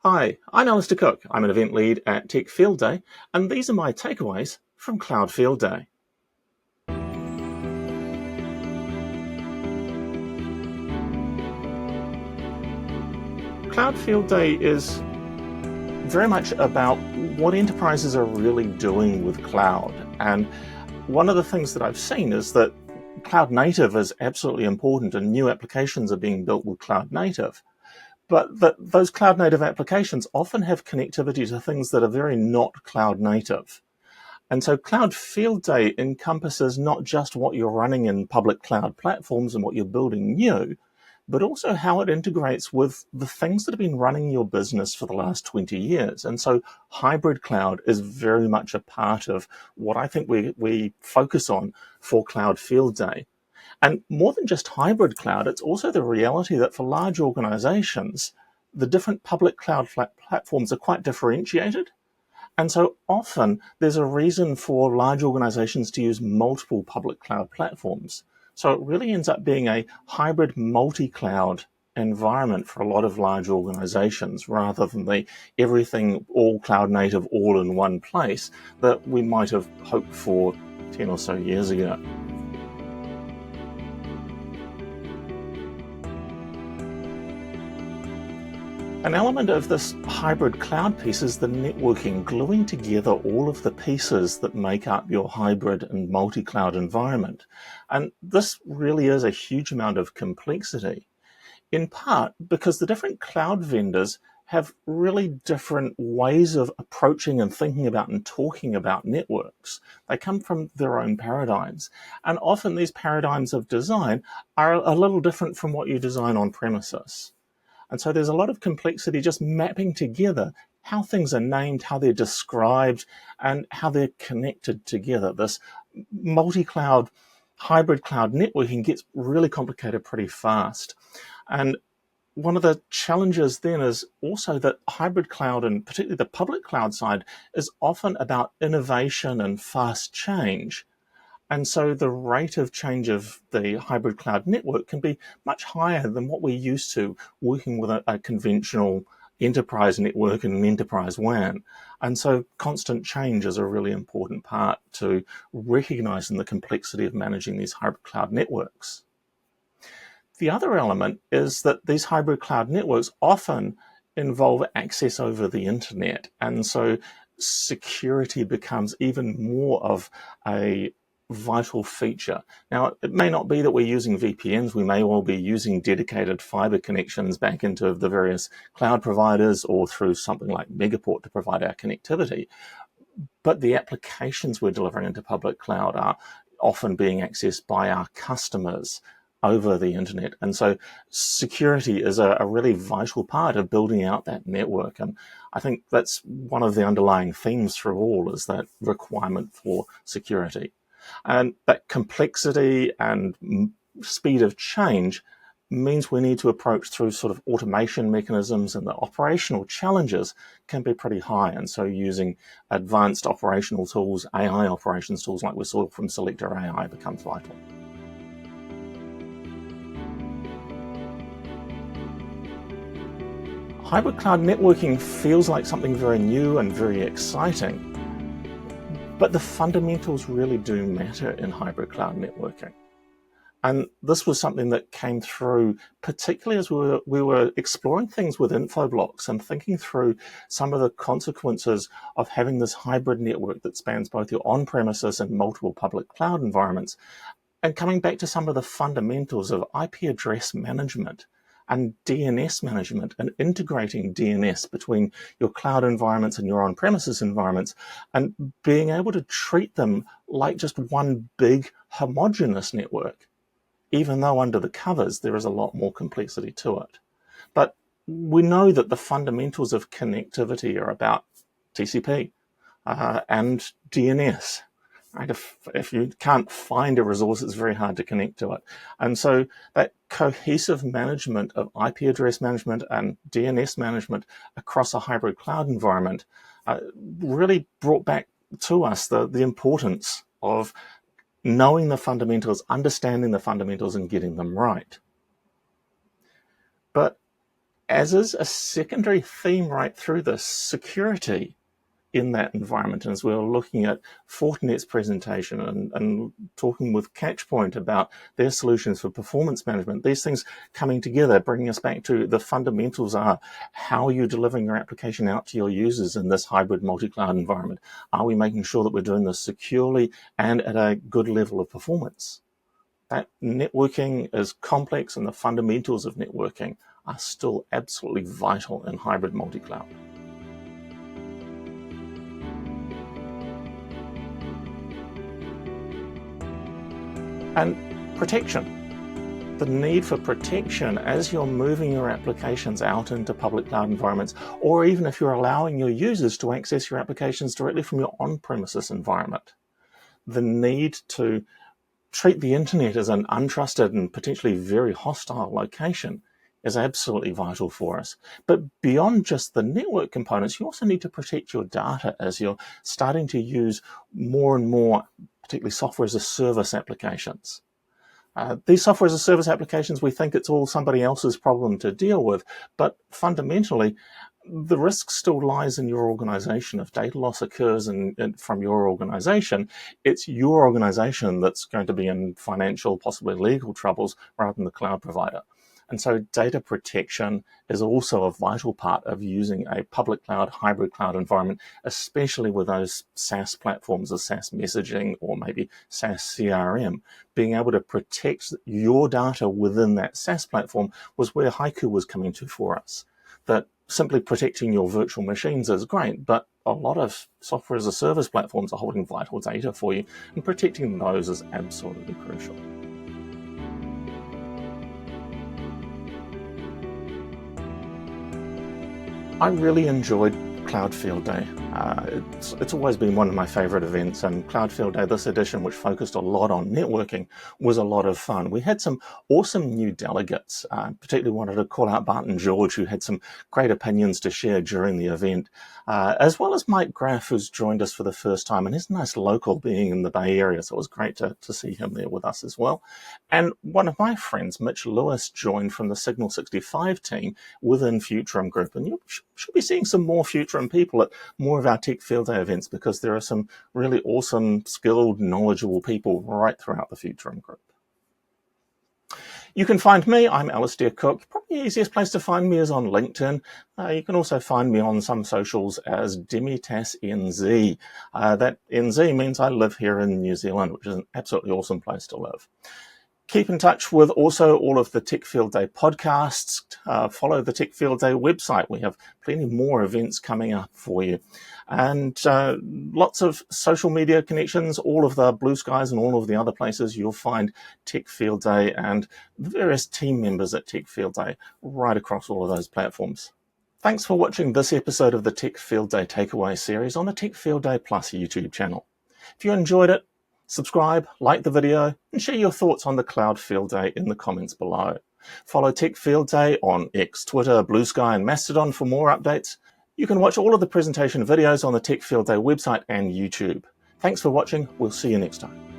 Hi, I'm Alastair Cooke. I'm an event lead at Tech Field Day, and these are my takeaways from Cloud Field Day. Cloud Field Day is very much about what enterprises are really doing with cloud. And one of the things that I've seen is that cloud native is absolutely important, and new applications are being built with cloud native. But those cloud native applications often have connectivity to things that are very not cloud native. And so Cloud Field Day encompasses not just what you're running in public cloud platforms and what you're building new, but also how it integrates with the things that have been running your business for the last 20 years. And so hybrid cloud is very much a part of what I think we focus on for Cloud Field Day. And more than just hybrid cloud, it's also the reality that for large organizations, the different public cloud platforms are quite differentiated. And so often there's a reason for large organizations to use multiple public cloud platforms. So it really ends up being a hybrid multi-cloud environment for a lot of large organizations rather than the everything all cloud native all in one place that we might have hoped for 10 or so years ago. An element of this hybrid cloud piece is the networking, gluing together all of the pieces that make up your hybrid and multi-cloud environment. And this really is a huge amount of complexity, in part because the different cloud vendors have really different ways of approaching and thinking about and talking about networks. They come from their own paradigms. And often these paradigms of design are a little different from what you design on premises. And so there's a lot of complexity just mapping together how things are named, how they're described, and how they're connected together. This multi-cloud, hybrid cloud networking gets really complicated pretty fast. And one of the challenges then is also that hybrid cloud, and particularly the public cloud side, is often about innovation and fast change. And so the rate of change of the hybrid cloud network can be much higher than what we're used to working with a conventional enterprise network and an enterprise WAN. And so constant change is a really important part to recognizing the complexity of managing these hybrid cloud networks. The other element is that these hybrid cloud networks often involve access over the internet. And so security becomes even more of a vital feature. Now, it may not be that we're using VPNs. We may well be using dedicated fiber connections back into the various cloud providers or through something like Megaport to provide our connectivity. But the applications we're delivering into public cloud are often being accessed by our customers over the internet. And so security is a really vital part of building out that network. And I think that's one of the underlying themes through all is that requirement for security. And that complexity and speed of change means we need to approach through sort of automation mechanisms, and the operational challenges can be pretty high. And so using advanced operational tools, AI operations tools like we saw from Selector AI becomes vital. Hybrid cloud networking feels like something very new and very exciting. But the fundamentals really do matter in hybrid cloud networking. And this was something that came through, particularly as we were exploring things with Infoblox and thinking through some of the consequences of having this hybrid network that spans both your on-premises and multiple public cloud environments, and coming back to some of the fundamentals of IP address management and DNS management and integrating DNS between your cloud environments and your on-premises environments and being able to treat them like just one big homogeneous network, even though under the covers there is a lot more complexity to it. But we know that the fundamentals of connectivity are about TCP and DNS. Right? If you can't find a resource, it's very hard to connect to it. And so that cohesive management of IP address management and DNS management across a hybrid cloud environment really brought back to us the importance of knowing the fundamentals, understanding the fundamentals, and getting them right. But as is a secondary theme right through this, security in that environment. And as we were looking at Fortinet's presentation and talking with Catchpoint about their solutions for performance management, these things coming together, bringing us back to the fundamentals are, how are you delivering your application out to your users in this hybrid multi-cloud environment? Are we making sure that we're doing this securely and at a good level of performance? That networking is complex, and the fundamentals of networking are still absolutely vital in hybrid multi-cloud. And protection. The need for protection as you're moving your applications out into public cloud environments, or even if you're allowing your users to access your applications directly from your on-premises environment. The need to treat the internet as an untrusted and potentially very hostile location is absolutely vital for us. But beyond just the network components, you also need to protect your data as you're starting to use more and more, particularly software as a service applications. These software as a service applications, we think it's all somebody else's problem to deal with, but fundamentally, the risk still lies in your organization. If data loss occurs from your organization, it's your organization that's going to be in financial, possibly legal troubles, rather than the cloud provider. And so data protection is also a vital part of using a public cloud, hybrid cloud environment, especially with those SaaS platforms, the SaaS messaging, or maybe SaaS CRM. Being able to protect your data within that SaaS platform was where Haiku was coming to for us. That simply protecting your virtual machines is great, but a lot of software as a service platforms are holding vital data for you, and protecting those is absolutely crucial. I really enjoyed Cloud Field Day. It's always been one of my favorite events, and Cloud Field Day, this edition, which focused a lot on networking, was a lot of fun. We had some awesome new delegates, particularly wanted to call out Bart and George, who had some great opinions to share during the event, as well as Mike Graff, who's joined us for the first time, and he's a nice local being in the Bay Area, so it was great to see him there with us as well. And one of my friends, Mitch Lewis, joined from the Signal 65 team within Futurum Group, and you should be seeing some more Futurum people at more of our Tech Field Day events, because there are some really awesome, skilled, knowledgeable people right throughout the Futurum Group. You can find me, I'm Alastair Cooke. Probably the easiest place to find me is on LinkedIn. You can also find me on some socials as DemitasNZ. That NZ means I live here in New Zealand, which is an absolutely awesome place to live. Keep in touch with also all of the Tech Field Day podcasts. Follow the Tech Field Day website. We have plenty more events coming up for you. And lots of social media connections, all of the Blue Skies and all of the other places you'll find Tech Field Day and the various team members at Tech Field Day right across all of those platforms. Thanks for watching this episode of the Tech Field Day Takeaway series on the Tech Field Day Plus YouTube channel. If you enjoyed it, subscribe, like the video, and share your thoughts on the Cloud Field Day in the comments below. Follow Tech Field Day on X, Twitter, Blue Sky, and Mastodon for more updates. You can watch all of the presentation videos on the Tech Field Day website and YouTube. Thanks for watching. We'll see you next time.